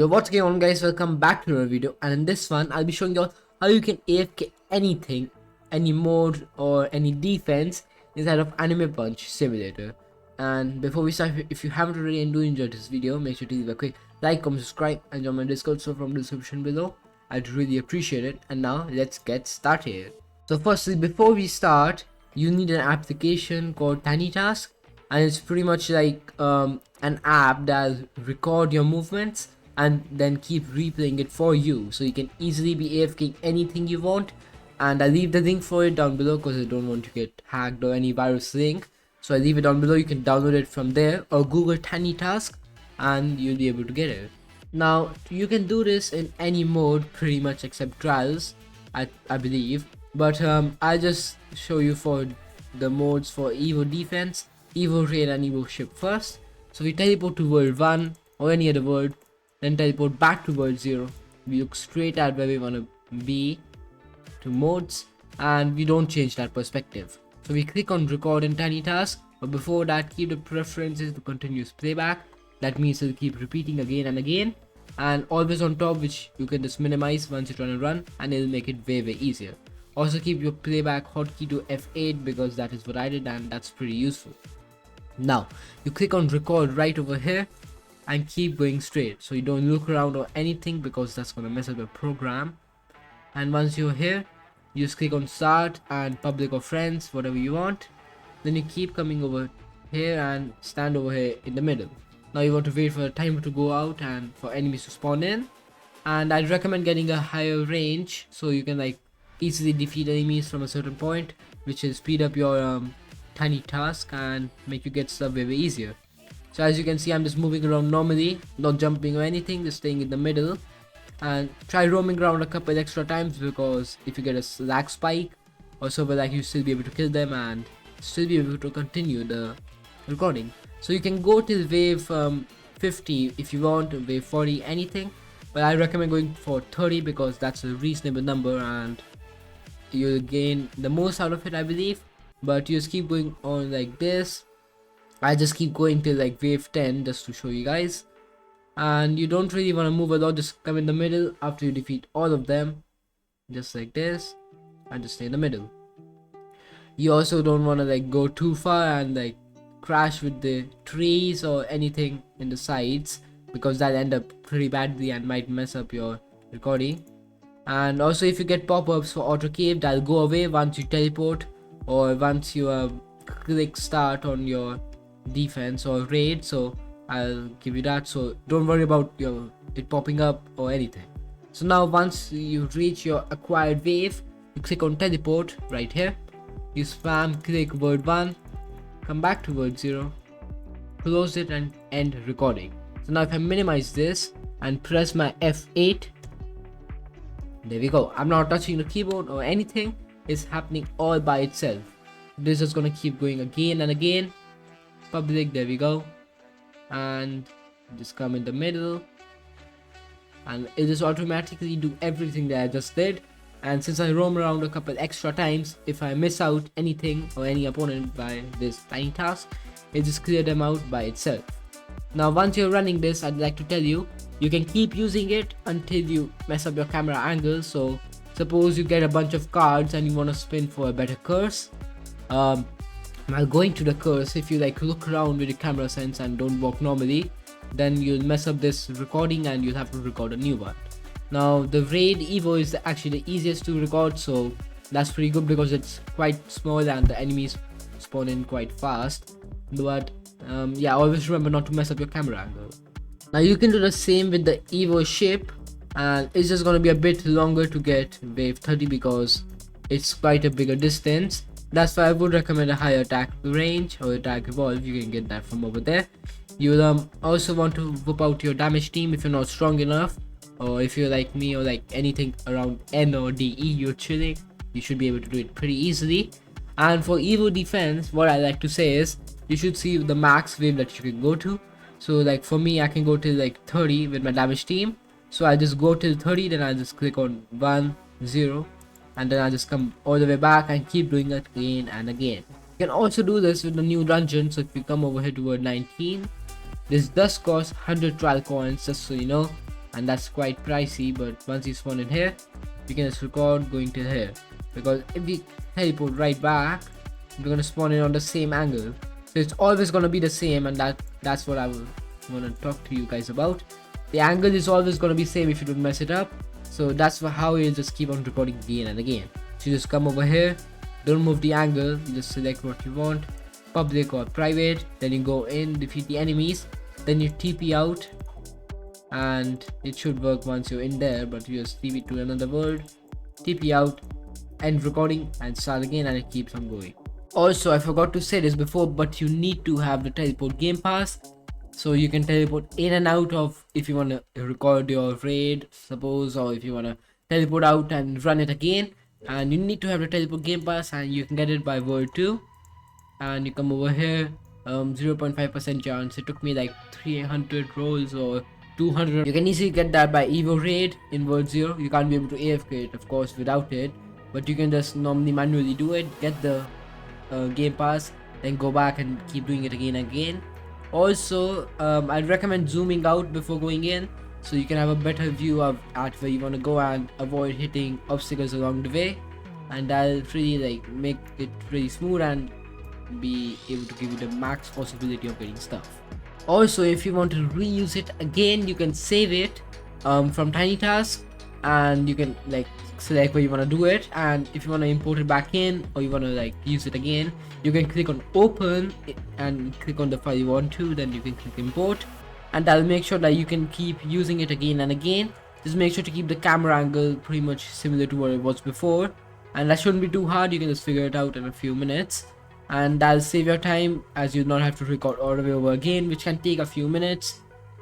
So what's going on, guys? Welcome back to another video, and in this one I'll be showing you all how you can AFK anything, any mode or any defense inside of Anime Punch Simulator. And before we start, if you haven't already and do enjoy this video, make sure to leave a quick like, comment, subscribe, and join my Discord server from the description below. I'd really appreciate it. And now let's get started. So firstly, before we start, you need an application called Tinytask, and it's pretty much like an app that'll record your movements and then keep replaying it for you, so you can easily be AFKing anything you want. And I leave the link for it down below because I don't want to get hacked or any virus link, so I leave it down below. You can download it from there or Google Tinytask and you'll be able to get it. Now you can do this in any mode pretty much except trials, I believe, but I'll just show you for the modes for Evo Defense, Evo Raid and Evo Ship first. So we teleport to world 1 or any other world, then teleport back to world 0. We look straight at where we want to be to modes, and we don't change that perspective. So we click on record in Tinytask, but before that keep the preferences to continuous playback. That means it'll keep repeating again and again, and always on top, which you can just minimize once you're trying to run, and it'll make it way easier. Also keep your playback hotkey to F8 because that is what I did, and that's pretty useful. Now you click on record right over here and keep going straight, so you don't look around or anything because that's gonna mess up your program. And once you're here, you just click on start and public or friends, whatever you want. Then you keep coming over here and stand over here in the middle. Now you want to wait for the timer to go out and for enemies to spawn in, and I'd recommend getting a higher range so you can like easily defeat enemies from a certain point, which will speed up your tiny task and make you get stuff way easier. So as you can see, I'm just moving around normally, not jumping or anything, just staying in the middle. And try roaming around a couple extra times, because if you get a lag spike or something like, you still be able to kill them and still be able to continue the recording. So you can go till wave 50 if you want, wave 40, anything, but I recommend going for 30 because that's a reasonable number and you'll gain the most out of it, I believe. But you just keep going on like this. I just keep going till like wave 10 just to show you guys, and you don't really want to move a lot. Just come in the middle after you defeat all of them, just like this, and just stay in the middle. You also don't want to like go too far and like crash with the trees or anything in the sides, because that'll end up pretty badly and might mess up your recording. And also if you get pop-ups for auto cave, that'll go away once you teleport or once you click start on your defense or raid, so I'll give you that, so don't worry about it popping up or anything. So now once you reach your acquired wave, you click on teleport right here, you spam click word 1, come back to word 0, close it and end recording. So now if I minimize this and press my F8, there we go. I'm not touching the keyboard or anything, it's happening all by itself. This is gonna keep going again and again. Public, there we go, and just come in the middle and it just automatically do everything that I just did. And since I roam around a couple extra times, if I miss out anything or any opponent by this tiny task, it just clear them out by itself. Now once you're running this, I'd like to tell you, you can keep using it until you mess up your camera angle. So suppose you get a bunch of cards and you want to spin for a better curse, while going to the curse, if you like look around with your camera sense and don't walk normally, then you'll mess up this recording and you'll have to record a new one. Now the raid Evo is actually the easiest to record, so that's pretty good because it's quite small and the enemies spawn in quite fast. But yeah, always remember not to mess up your camera angle. Now you can do the same with the Evo ship, and it's just gonna be a bit longer to get wave 30 because it's quite a bigger distance. That's why I would recommend a higher attack range or attack evolve. You can get that from over there. You'll also want to whoop out your damage team if you're not strong enough, or if you're like me or like anything around N or DE you're chilling, you should be able to do it pretty easily. And for Evo defense, what I like to say is you should see the max wave that you can go to. So like for me, I can go till like 30 with my damage team, so I just go till 30, then I just click on 1, 0, and then I just come all the way back and keep doing it again and again. You can also do this with the new dungeon. So if you come over here to word 19, this does cost 100 trial coins, just so you know. and that's quite pricey. But once you spawn in here, you can just record going to here, because if we teleport right back, we're gonna spawn in on the same angle, so it's always gonna be the same. And that's what I will wanna talk to you guys about. The angle is always gonna be same if you don't mess it up. So that's how you just keep on recording again and again. So you just come over here, don't move the angle, you just select what you want, public or private, then you go in, defeat the enemies, then you TP out, and it should work once you're in there. But you just leave it to another world, TP out, end recording, and start again, and it keeps on going. Also, I forgot to say this before, but you need to have the teleport game pass, so you can teleport in and out of, if you want to record your raid, suppose, or if you want to teleport out and run it again. And you need to have the teleport game pass, and you can get it by world 2. And you come over here, 0.5% chance. It took me like 300 rolls or 200. You can easily get that by Evo raid in world 0. You can't be able to AFK it, of course, without it, but you can just normally manually do it, get the game pass, then go back and keep doing it again and again. Also, I'd recommend zooming out before going in, so you can have a better view of at where you want to go and avoid hitting obstacles along the way, and that'll really like make it really smooth and be able to give you the max possibility of getting stuff. Also, if you want to reuse it again, you can save it from Tinytask, and you can like select where you want to do it. And if you want to import it back in, or you want to like use it again, you can click on open and click on the file you want to, then you can click import, and that'll make sure that you can keep using it again and again. Just make sure to keep the camera angle pretty much similar to what it was before, and that shouldn't be too hard. You can just figure it out in a few minutes, and that'll save your time, as you not have to record all the way over again, which can take a few minutes.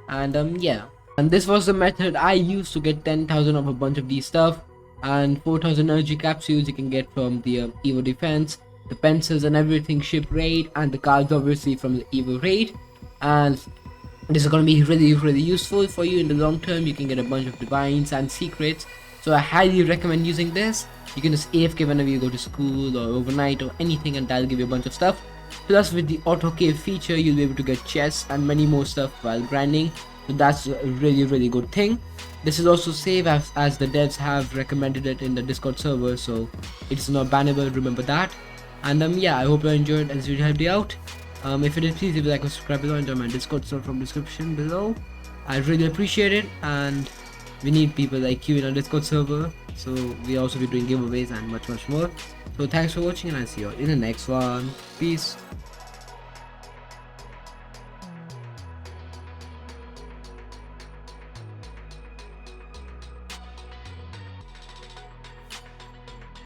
And yeah, and this was the method I used to get 10,000 of a bunch of these stuff, and 4,000 energy capsules you can get from the Evo defense, the pencils and everything ship raid, and the cards obviously from the Evo raid. And this is going to be really useful for you in the long term. You can get a bunch of divines and secrets, so I highly recommend using this. You can just AFK whenever you go to school or overnight or anything, and that'll give you a bunch of stuff. Plus, with the auto cave feature, you'll be able to get chests and many more stuff while grinding, so that's a really good thing. This is also safe, as the devs have recommended it in the Discord server, so it's not bannable, remember that. And yeah, I hope you enjoyed and this video helped you out. If you did, please leave a like or subscribe below, and join my Discord server from description below. I really appreciate it, and we need people like you in our Discord server, so we also be doing giveaways and much more. So thanks for watching, and I'll see you all in the next one. Peace.